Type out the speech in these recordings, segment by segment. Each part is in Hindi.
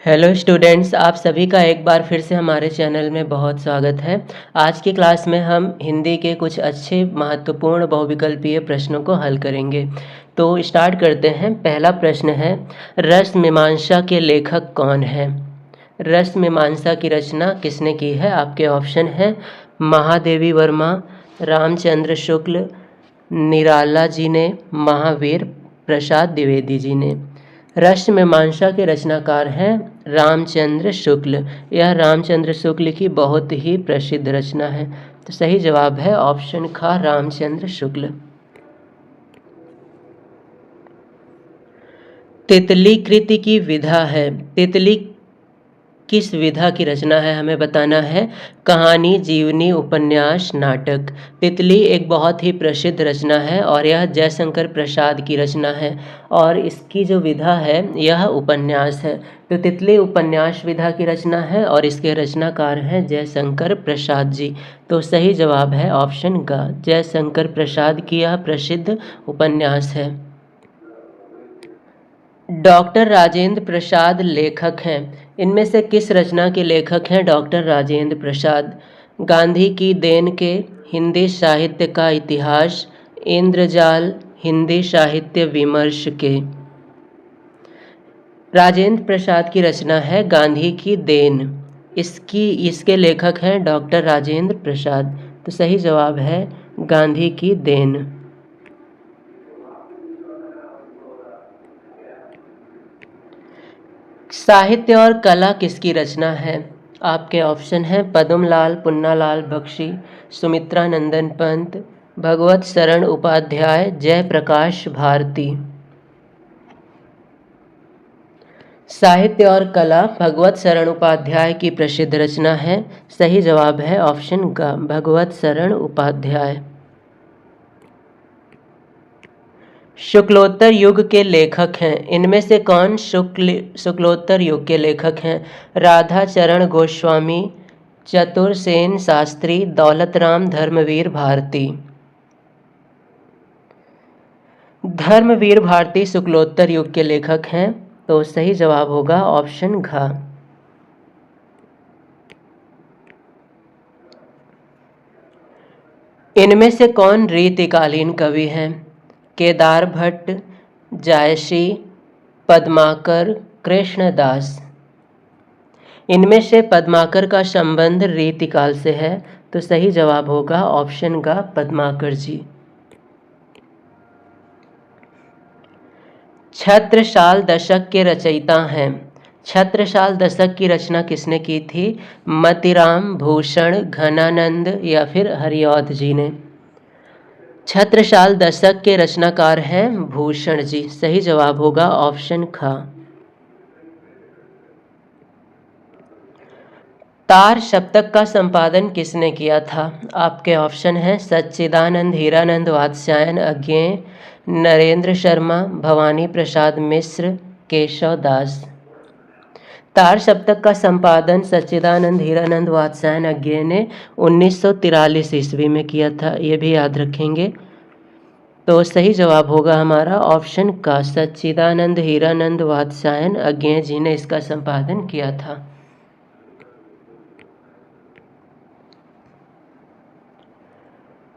हेलो स्टूडेंट्स, आप सभी का एक बार फिर से हमारे चैनल में बहुत स्वागत है। आज की क्लास में हम हिंदी के कुछ अच्छे महत्वपूर्ण बहुविकल्पीय प्रश्नों को हल करेंगे। तो स्टार्ट करते हैं। पहला प्रश्न है, रस मीमांसा के लेखक कौन है? रस मीमांसा की रचना किसने की है? आपके ऑप्शन हैं महादेवी वर्मा, रामचंद्र शुक्ल, निराला जी ने, महावीर प्रसाद द्विवेदी जी ने। रस मीमांसा के रचनाकार हैं रामचंद्र शुक्ल। यह रामचंद्र शुक्ल की बहुत ही प्रसिद्ध रचना है। तो सही जवाब है ऑप्शन ख, रामचंद्र शुक्ल। तितली कृति की विधा है। तितली किस विधा की रचना है हमें बताना है। कहानी, जीवनी, उपन्यास, नाटक। तितली एक बहुत ही प्रसिद्ध रचना है और यह जयशंकर प्रसाद की रचना है और इसकी जो विधा है यह उपन्यास है। तो तितली उपन्यास विधा की रचना है और इसके रचनाकार हैं जयशंकर प्रसाद जी। तो सही जवाब है ऑप्शन ग, जयशंकर प्रसाद की यह प्रसिद्ध उपन्यास है। डॉक्टर राजेंद्र प्रसाद लेखक हैं। इनमें से किस रचना के लेखक हैं डॉक्टर राजेंद्र प्रसाद? गांधी की देन के, हिंदी साहित्य का इतिहास, इंद्रजाल, हिंदी साहित्य विमर्श के। राजेंद्र प्रसाद की रचना है गांधी की देन। इसके लेखक हैं डॉक्टर राजेंद्र प्रसाद। तो सही जवाब है गांधी की देन। साहित्य और कला किसकी रचना है? आपके ऑप्शन हैं पद्मलाल, पुन्नालाल बख्शी, सुमित्रा नंदन पंत, भगवत शरण उपाध्याय, जयप्रकाश भारती। साहित्य और कला भगवत शरण उपाध्याय की प्रसिद्ध रचना है। सही जवाब है ऑप्शन ग, भगवत शरण उपाध्याय। शुक्लोत्तर युग के लेखक हैं। इनमें से कौन शुक्लोत्तर युग के लेखक हैं? राधा चरण गोस्वामी, चतुरसेन शास्त्री, दौलतराम धर्मवीर भारती। धर्मवीर भारती शुक्लोत्तर युग के लेखक हैं। तो सही जवाब होगा ऑप्शन घ। इनमें से कौन रीतिकालीन कवि हैं? केदार भट्ट, जायसी, पद्माकर, कृष्णदास। इनमें से पद्माकर का संबंध रीतिकाल से है। तो सही जवाब होगा ऑप्शन का, पद्माकर जी। छत्रसाल दशक के रचयिता हैं। छत्रसाल दशक की रचना किसने की थी? मतिराम, भूषण, घनानंद या फिर हरिऔध जी ने। छत्रसाल दशक के रचनाकार हैं भूषण जी। सही जवाब होगा ऑप्शन ख। तार सप्तक का संपादन किसने किया था? आपके ऑप्शन हैं सच्चिदानंद, हीरानंद वात्स्यायन अज्ञेय, नरेंद्र शर्मा, भवानी प्रसाद मिश्र, केशव दास। तार सप्तक का संपादन सच्चिदानंद, हीरानंद वात्स्यायन अज्ञेय ने 1943 ईस्वी में किया था। ये भी याद रखेंगे। तो सही जवाब होगा हमारा ऑप्शन का, सच्चिदानंद, हीरानंद वात्स्यायन अज्ञेय जी ने इसका संपादन किया था।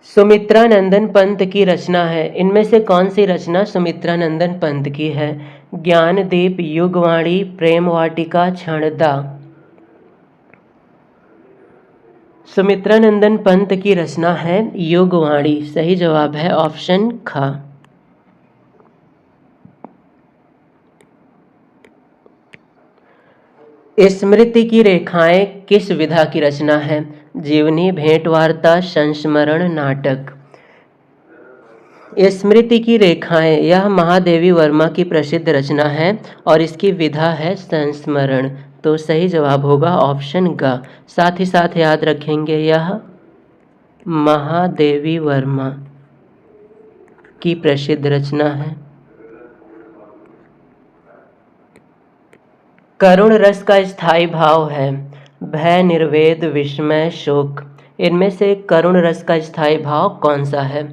सुमित्रा नंदन पंत की रचना है। इनमें से कौन सी रचना सुमित्रा नंदन पंत की है? ज्ञानदीप, युगवाणी, प्रेम वाटिका, क्षणदा। सुमित्रा नंदन पंत की रचना है युगवाणी। सही जवाब है ऑप्शन ख। स्मृति की रेखाएं किस विधा की रचना है? जीवनी, भेंट वार्ता, संस्मरण, नाटक। स्मृति की रेखाएं यह महादेवी वर्मा की प्रसिद्ध रचना है और इसकी विधा है संस्मरण। तो सही जवाब होगा ऑप्शन ग। साथ ही साथ याद रखेंगे यह महादेवी वर्मा की प्रसिद्ध रचना है। करुण रस का स्थायी भाव है भय, निर्वेद, विस्मय, शोक। इनमें से करुण रस का स्थायी भाव कौन सा है?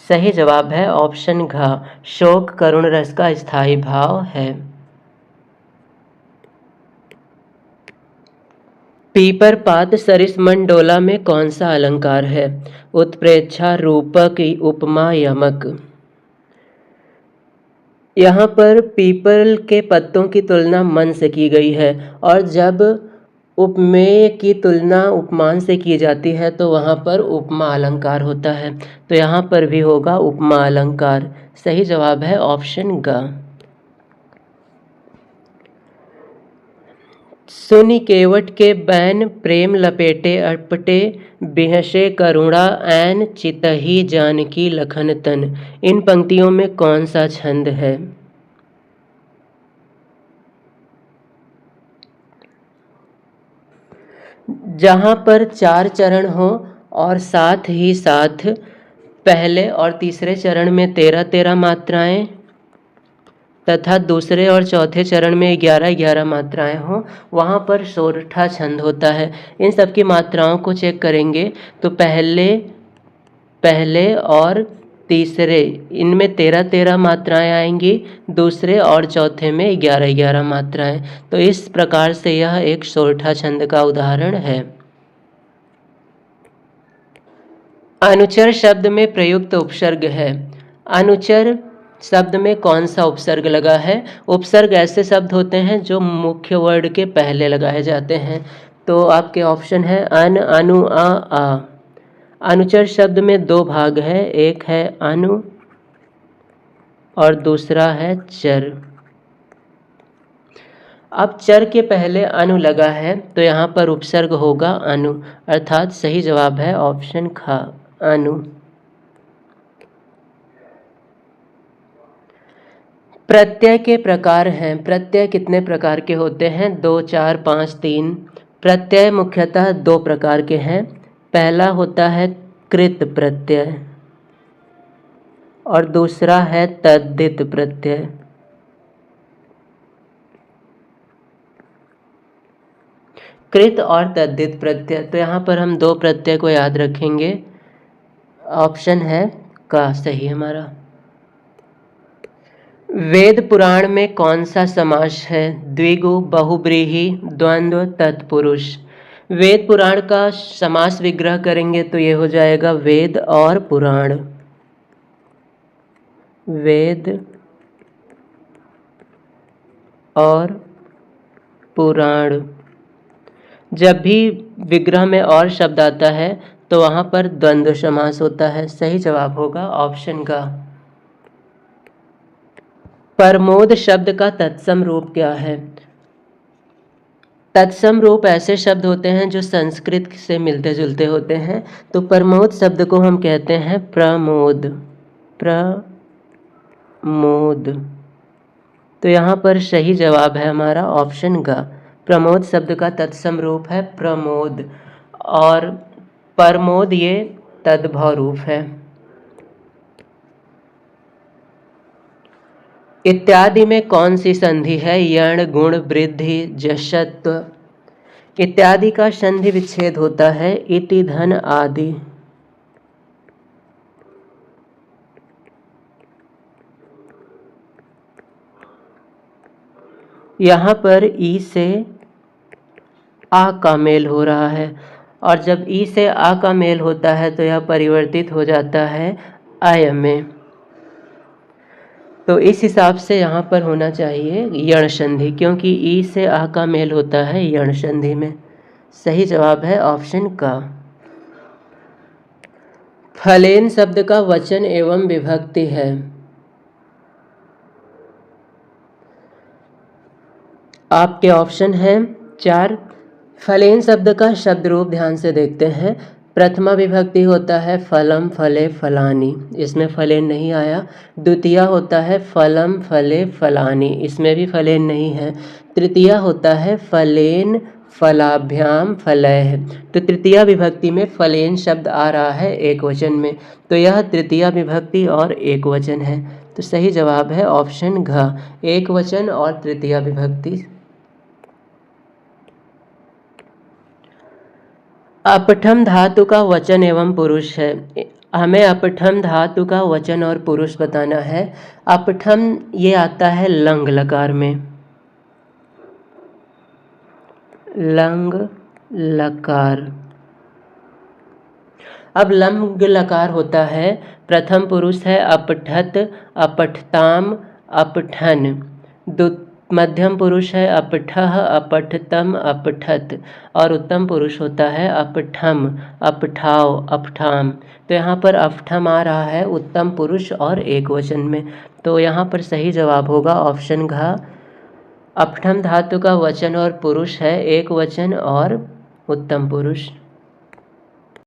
सही जवाब है ऑप्शन घ, शोक करुण रस का स्थायी भाव है। पीपर पात सरिस मंडोला में कौन सा अलंकार है? उत्प्रेक्षा, रूपक, उपमा, यमक। यहाँ पर पीपल के पत्तों की तुलना मन से की गई है, और जब उपमेय की तुलना उपमान से की जाती है तो वहाँ पर उपमा अलंकार होता है। तो यहाँ पर भी होगा उपमा अलंकार। सही जवाब है ऑप्शन ग। सुनि केवट के बैन प्रेम लपेटे अटपटे बिहसे करुणा ऐन चितहि जानकी लखन तन। इन पंक्तियों में कौन सा छंद है? जहाँ पर 4 चरण हो और साथ ही साथ पहले और तीसरे चरण में 13-13 मात्राएं तथा दूसरे और चौथे चरण में 11-11 मात्राएं हों, वहाँ पर सोरठा छंद होता है। इन सब की मात्राओं को चेक करेंगे तो पहले और तीसरे इनमें 13-13 मात्राएं आएंगी, दूसरे और चौथे में 11-11 मात्राएं। तो इस प्रकार से यह एक सोरठा छंद का उदाहरण है। अनुचर शब्द में प्रयुक्त उपसर्ग है। अनुचर शब्द में कौन सा उपसर्ग लगा है? उपसर्ग ऐसे शब्द होते हैं जो मुख्य वर्ड के पहले लगाए जाते हैं। तो आपके ऑप्शन है अन, अनु, आ। अनुचर शब्द में 2 भाग है, एक है अनु और दूसरा है चर। अब चर के पहले अनु लगा है तो यहाँ पर उपसर्ग होगा अनु, अर्थात सही जवाब है ऑप्शन ख, अनु। प्रत्यय के प्रकार हैं। प्रत्यय कितने प्रकार के होते हैं? 2, 4, 5, 3। प्रत्यय मुख्यतः 2 प्रकार के हैं। पहला होता है कृत प्रत्यय और दूसरा है तद्धित प्रत्यय। कृत और तद्धित प्रत्यय, तो यहाँ पर हम 2 प्रत्यय को याद रखेंगे। ऑप्शन है का सही हमारा। वेद पुराण में कौन सा समास है? द्विगु, बहुब्रीहि, द्वंद्व, तत्पुरुष। वेद पुराण का समास विग्रह करेंगे तो ये हो जाएगा वेद और पुराण। वेद और पुराण। जब भी विग्रह में और शब्द आता है तो वहाँ पर द्वंद्व समास होता है। सही जवाब होगा ऑप्शन का। प्रमोद शब्द का तत्सम रूप क्या है? तत्सम रूप ऐसे शब्द होते हैं जो संस्कृत से मिलते जुलते होते हैं। तो प्रमोद शब्द को हम कहते हैं प्रमोद। प्रमोद। तो यहाँ पर सही जवाब है हमारा ऑप्शन ग। प्रमोद शब्द का तत्सम रूप है प्रमोद और प्रमोद ये तद्भव रूप है। इत्यादि में कौन सी संधि है? यण, गुण, वृद्धि, जशत्व। इत्यादि का संधि विच्छेद होता है इति, धन, आदि। यहाँ पर ई से आ का मेल हो रहा है और जब ई से आ का मेल होता है तो यह परिवर्तित हो जाता है आय में। तो इस हिसाब से यहाँ पर होना चाहिए यण संधि, क्योंकि ई से आ का मेल होता है यण संधि में। सही जवाब है ऑप्शन का। फलेन शब्द का वचन एवं विभक्ति है। आपके ऑप्शन हैं 4। फलेन शब्द का शब्द रूप ध्यान से देखते हैं। प्रथमा विभक्ति होता है फलम, फले, फलानी, इसमें फलेन नहीं आया। द्वितीया होता है फलम, फले, फलानी, इसमें भी फलेन नहीं है। तृतीया होता है फलेन, फलाभ्याम, फलय। तो तृतीया विभक्ति में फलेन शब्द आ रहा है एक वचन में, तो यह तृतीया विभक्ति और एक वचन है। तो सही जवाब है ऑप्शन घ, एक वचन और तृतीया विभक्ति। अपठम धातु का वचन एवं पुरुष है। हमें अपठम धातु का वचन और पुरुष बताना है। अपठम ये आता है लंग लकार में, लंग लकार। अब लम्ब लकार होता है, प्रथम पुरुष है अपठत, अपठताम, अपठन। मध्यम पुरुष है अपठः, अपठतम, अपठत। और उत्तम पुरुष होता है अपठम, अपठाव, अपठाम। तो यहाँ पर अपठम आ रहा है उत्तम पुरुष और एक वचन में। तो यहाँ पर सही जवाब होगा ऑप्शन घ। अपठम धातु का वचन और पुरुष है एक वचन और उत्तम पुरुष।